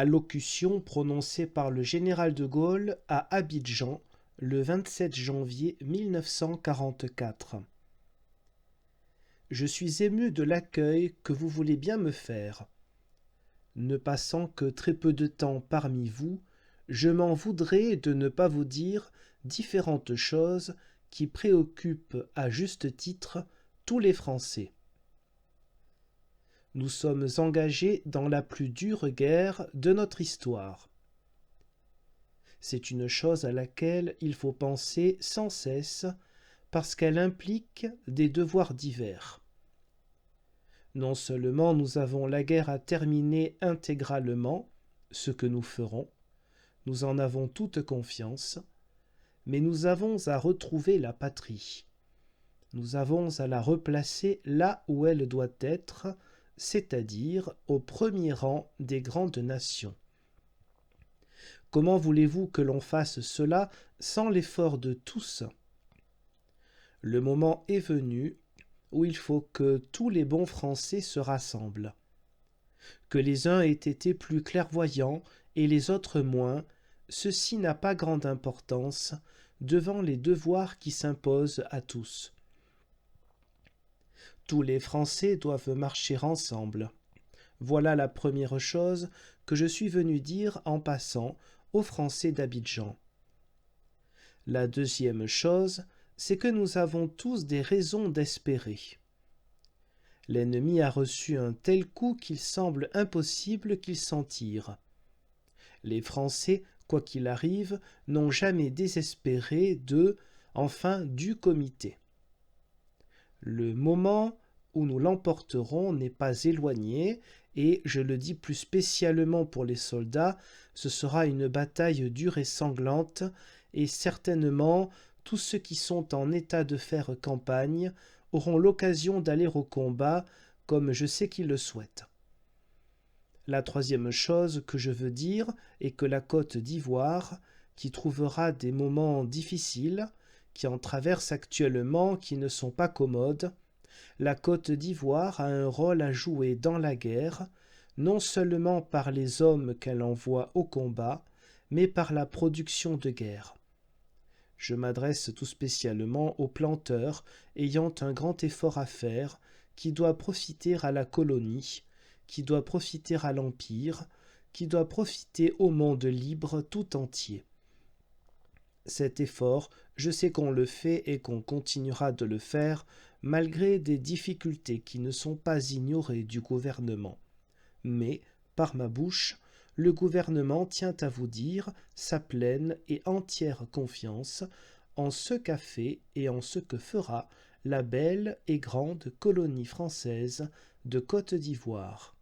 Allocution prononcée par le général de Gaulle à Abidjan le 27 janvier 1944. Je suis ému de l'accueil que vous voulez bien me faire. Ne passant que très peu de temps parmi vous, je m'en voudrais de ne pas vous dire différentes choses qui préoccupent à juste titre tous les Français. Nous sommes engagés dans la plus dure guerre de notre histoire. C'est une chose à laquelle il faut penser sans cesse parce qu'elle implique des devoirs divers. Non seulement nous avons la guerre à terminer intégralement, ce que nous ferons, nous en avons toute confiance, mais nous avons à retrouver la patrie. Nous avons à la replacer là où elle doit être, c'est-à-dire au premier rang des grandes nations. Comment voulez-vous que l'on fasse cela sans l'effort de tous ? Le moment est venu où il faut que tous les bons Français se rassemblent. Que les uns aient été plus clairvoyants et les autres moins, ceci n'a pas grande importance devant les devoirs qui s'imposent à tous. Tous les Français doivent marcher ensemble. Voilà la première chose que je suis venu dire en passant aux Français d'Abidjan. La deuxième chose, c'est que nous avons tous des raisons d'espérer. L'ennemi a reçu un tel coup qu'il semble impossible qu'il s'en tire. Les Français, quoi qu'il arrive, n'ont jamais désespéré du comité. Le moment où nous l'emporterons n'est pas éloigné, et, je le dis plus spécialement pour les soldats, ce sera une bataille dure et sanglante, et certainement tous ceux qui sont en état de faire campagne auront l'occasion d'aller au combat, comme je sais qu'ils le souhaitent. La troisième chose que je veux dire est que la Côte d'Ivoire, qui trouvera des moments difficiles, qui en traversent actuellement, qui ne sont pas commodes, la Côte d'Ivoire a un rôle à jouer dans la guerre, non seulement par les hommes qu'elle envoie au combat, mais par la production de guerre. Je m'adresse tout spécialement aux planteurs ayant un grand effort à faire, qui doit profiter à la colonie, qui doit profiter à l'Empire, qui doit profiter au monde libre tout entier. Cet effort, je sais qu'on le fait et qu'on continuera de le faire, malgré des difficultés qui ne sont pas ignorées du gouvernement. Mais, par ma bouche, le gouvernement tient à vous dire sa pleine et entière confiance en ce qu'a fait et en ce que fera la belle et grande colonie française de Côte d'Ivoire.